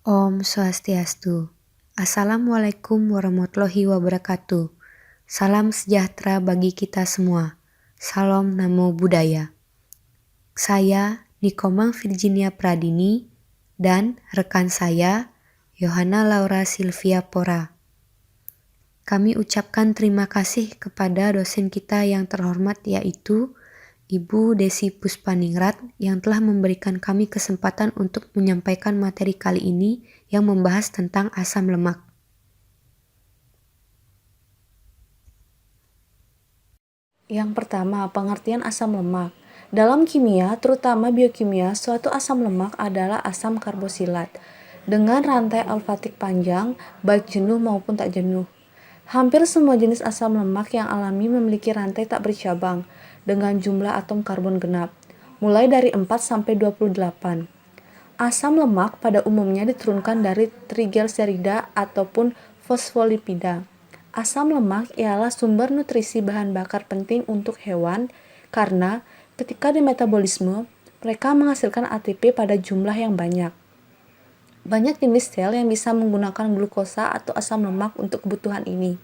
Om Swastiastu. Assalamualaikum warahmatullahi wabarakatuh. Salam sejahtera bagi kita semua. Salam Namo Buddhaya. Saya Nikomang Virginia Pradini dan rekan saya Yohana Laura Silvia Pora. Kami ucapkan terima kasih kepada dosen kita yang terhormat yaitu Ibu Desi Puspaningrat yang telah memberikan kami kesempatan untuk menyampaikan materi kali ini yang membahas tentang asam lemak. Yang pertama, pengertian asam lemak. Dalam kimia, terutama biokimia, suatu asam lemak adalah asam karbosilat dengan rantai alfatik panjang, baik jenuh maupun tak jenuh. Hampir semua jenis asam lemak yang alami memiliki rantai tak bercabang dengan jumlah atom karbon genap, mulai dari 4 sampai 28. Asam lemak pada umumnya diturunkan dari trigliserida ataupun fosfolipida. Asam lemak ialah sumber nutrisi bahan bakar penting untuk hewan karena ketika di metabolisme, mereka menghasilkan ATP pada jumlah yang banyak. Banyak jenis sel yang bisa menggunakan glukosa atau asam lemak untuk kebutuhan ini.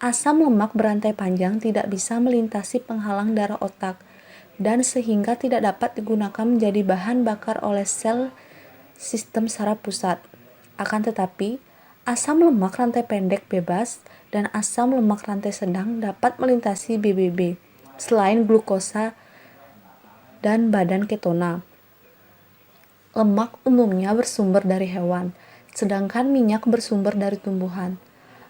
Asam lemak berantai panjang tidak bisa melintasi penghalang darah otak dan sehingga tidak dapat digunakan menjadi bahan bakar oleh sel sistem saraf pusat. Akan tetapi, asam lemak rantai pendek bebas dan asam lemak rantai sedang dapat melintasi BBB selain glukosa dan badan ketona. Lemak umumnya bersumber dari hewan, sedangkan minyak bersumber dari tumbuhan.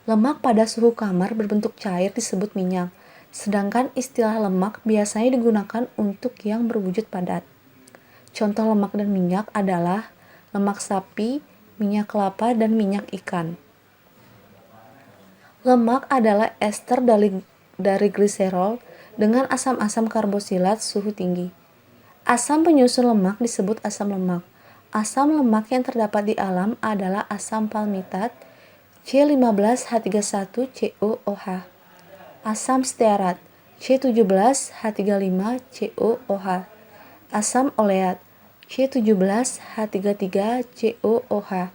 Lemak pada suhu kamar berbentuk cair disebut minyak, sedangkan istilah lemak biasanya digunakan untuk yang berwujud padat. Contoh lemak dan minyak adalah lemak sapi, minyak kelapa, dan minyak ikan. Lemak adalah ester dari gliserol dengan asam-asam karbosilat suhu tinggi. Asam penyusun lemak disebut asam lemak. Asam lemak yang terdapat di alam adalah asam palmitat, C15H31COOH, asam stearat, C17H35COOH, asam oleat, C17H33COOH,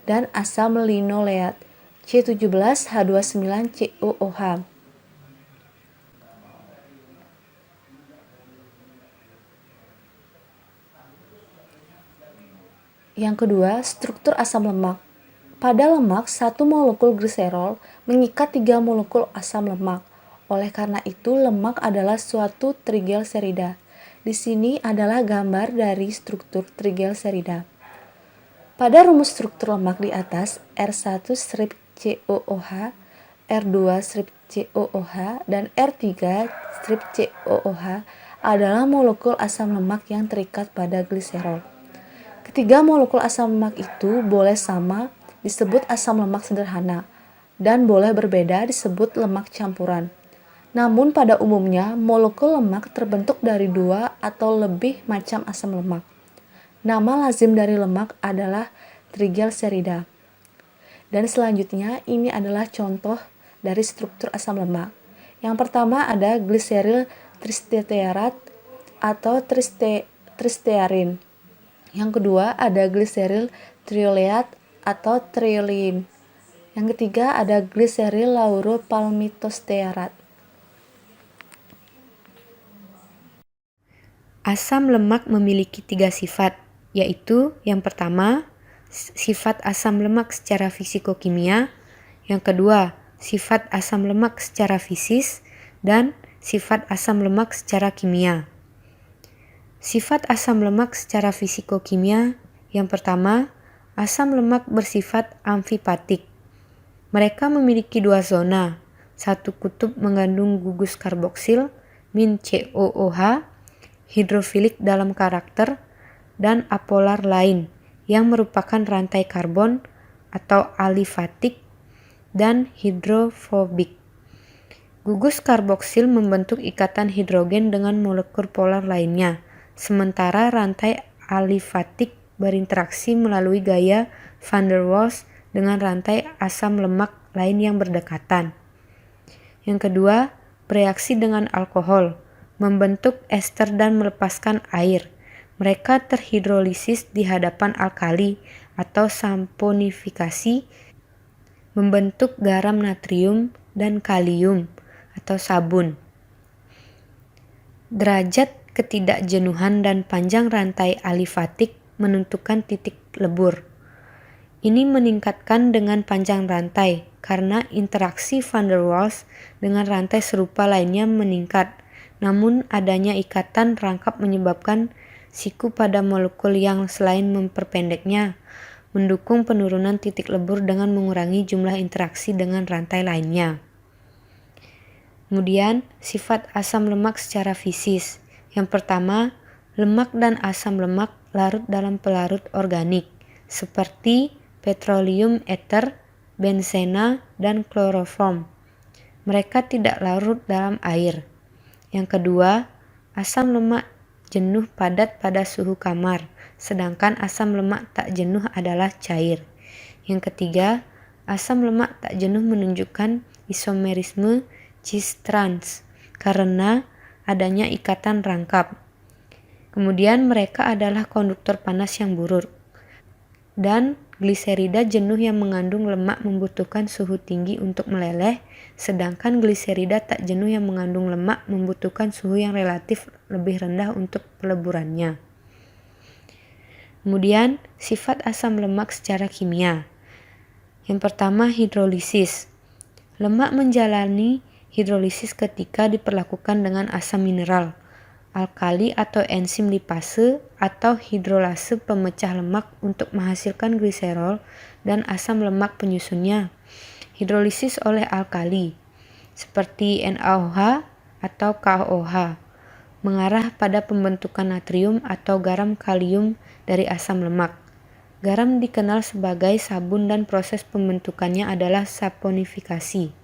dan asam linoleat, C17H29COOH. Yang kedua, struktur asam lemak. Pada lemak, satu molekul gliserol mengikat 3 molekul asam lemak. Oleh karena itu, lemak adalah suatu trigliserida. Di sini adalah gambar dari struktur trigliserida. Pada rumus struktur lemak di atas, R1-COOH, R2-COOH, dan R3-COOH adalah molekul asam lemak yang terikat pada gliserol. Ketiga molekul asam lemak itu boleh sama, disebut asam lemak sederhana, dan boleh berbeda disebut lemak campuran. Namun pada umumnya, molekul lemak terbentuk dari 2 atau lebih macam asam lemak. Nama lazim dari lemak adalah trigliserida. Dan selanjutnya, ini adalah contoh dari struktur asam lemak. Yang pertama ada gliseril tristearat atau tristearin. Yang kedua ada gliseril trioleat atau triolin. Yang ketiga ada gliseril lauropalmitostearat. Asam lemak memiliki 3 sifat, yaitu yang pertama, sifat asam lemak secara fisikokimia, yang kedua, sifat asam lemak secara fisis, dan sifat asam lemak secara kimia. Sifat asam lemak secara fisikokimia, yang pertama, asam lemak bersifat amfipatik. Mereka memiliki 2 zona, satu kutub mengandung gugus karboksil, min COOH, hidrofilik dalam karakter, dan apolar lain yang merupakan rantai karbon atau alifatik dan hidrofobik. Gugus karboksil membentuk ikatan hidrogen dengan molekul polar lainnya, sementara rantai alifatik berinteraksi melalui gaya van der Waals dengan rantai asam lemak lain yang berdekatan. Yang kedua, bereaksi dengan alkohol, membentuk ester dan melepaskan air. Mereka terhidrolisis di hadapan alkali atau samponifikasi membentuk garam natrium dan kalium atau sabun. Derajat ketidakjenuhan dan panjang rantai alifatik menentukan titik lebur. Ini meningkatkan dengan panjang rantai karena interaksi van der Waals dengan rantai serupa lainnya meningkat. Namun adanya ikatan rangkap menyebabkan siku pada molekul yang selain memperpendeknya, mendukung penurunan titik lebur dengan mengurangi jumlah interaksi dengan rantai lainnya. Kemudian, sifat asam lemak secara fisis. Yang pertama, lemak dan asam lemak larut dalam pelarut organik, seperti petroleum ether, benzena, dan kloroform. Mereka tidak larut dalam air. Yang kedua, asam lemak jenuh padat pada suhu kamar, sedangkan asam lemak tak jenuh adalah cair. Yang ketiga, asam lemak tak jenuh menunjukkan isomerisme cis-trans karena adanya ikatan rangkap. Kemudian mereka adalah konduktor panas yang buruk. Dan gliserida jenuh yang mengandung lemak membutuhkan suhu tinggi untuk meleleh, sedangkan gliserida tak jenuh yang mengandung lemak membutuhkan suhu yang relatif lebih rendah untuk peleburannya. Kemudian, sifat asam lemak secara kimia. Yang pertama, hidrolisis. Lemak menjalani hidrolisis ketika diperlakukan dengan asam mineral, alkali atau enzim lipase atau hidrolase pemecah lemak untuk menghasilkan gliserol dan asam lemak penyusunnya. Hidrolisis oleh alkali, seperti NaOH atau KOH, mengarah pada pembentukan natrium atau garam kalium dari asam lemak. Garam dikenal sebagai sabun dan proses pembentukannya adalah saponifikasi.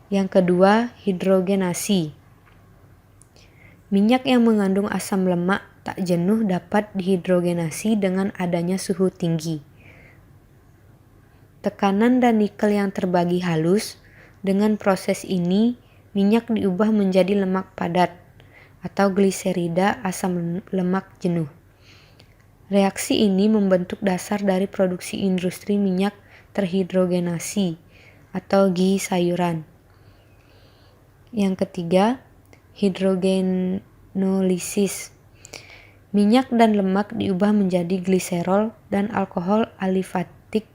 Yang kedua, hidrogenasi. Minyak yang mengandung asam lemak tak jenuh dapat dihidrogenasi dengan adanya suhu tinggi. Tekanan dan nikel yang terbagi halus, dengan proses ini minyak diubah menjadi lemak padat atau gliserida asam lemak jenuh. Reaksi ini membentuk dasar dari produksi industri minyak terhidrogenasi atau ghee sayuran. Yang ketiga, hidrogenolysis. Minyak dan lemak diubah menjadi gliserol dan alkohol alifatik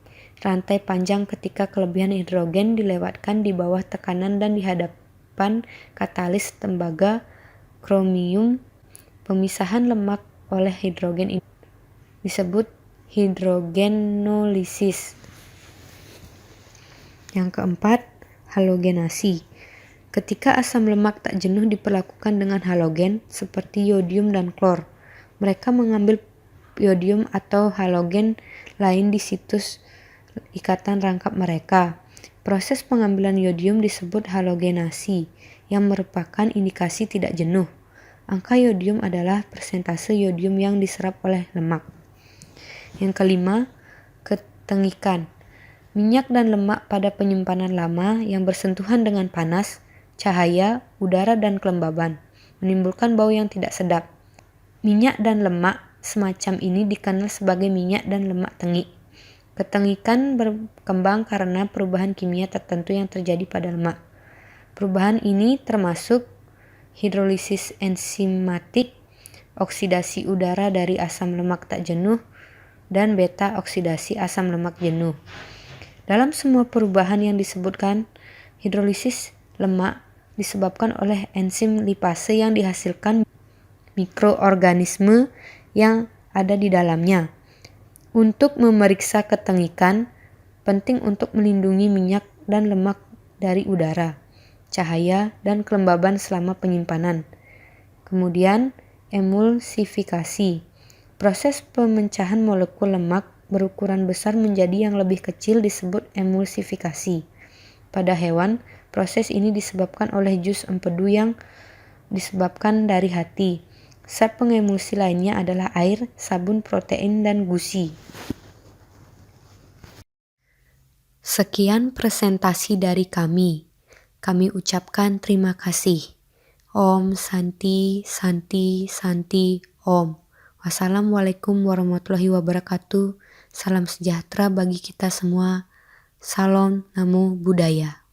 rantai panjang ketika kelebihan hidrogen dilewatkan di bawah tekanan dan di hadapan katalis tembaga kromium. Pemisahan lemak oleh hidrogen ini disebut hidrogenolysis. Yang keempat, halogenasi. Ketika asam lemak tak jenuh diperlakukan dengan halogen seperti yodium dan klor, mereka mengambil yodium atau halogen lain di situs ikatan rangkap mereka. Proses pengambilan yodium disebut halogenasi, yang merupakan indikasi tidak jenuh. Angka yodium adalah persentase yodium yang diserap oleh lemak. Yang kelima, ketengikan. Minyak dan lemak pada penyimpanan lama yang bersentuhan dengan panas, cahaya, udara, dan kelembaban menimbulkan bau yang tidak sedap. Minyak dan lemak semacam ini dikenal sebagai minyak dan lemak tengik. Ketengikan berkembang karena perubahan kimia tertentu yang terjadi pada lemak. Perubahan ini termasuk hidrolisis enzimatik, oksidasi udara dari asam lemak tak jenuh, dan beta oksidasi asam lemak jenuh. Dalam semua perubahan yang disebutkan, hidrolisis lemak disebabkan oleh enzim lipase yang dihasilkan mikroorganisme yang ada di dalamnya. Untuk memeriksa ketengikan, penting untuk melindungi minyak dan lemak dari udara, cahaya, dan kelembaban selama penyimpanan. Kemudian, emulsifikasi. Proses pemecahan molekul lemak berukuran besar menjadi yang lebih kecil disebut emulsifikasi. Pada hewan, proses ini disebabkan oleh jus empedu yang disebabkan dari hati. Zat pengemulsi lainnya adalah air, sabun, protein, dan gusi. Sekian presentasi dari kami. Kami ucapkan terima kasih. Om Santi Santi Santi Om. Wassalamualaikum warahmatullahi wabarakatuh. Salam sejahtera bagi kita semua. Salam Namo Buddhaya.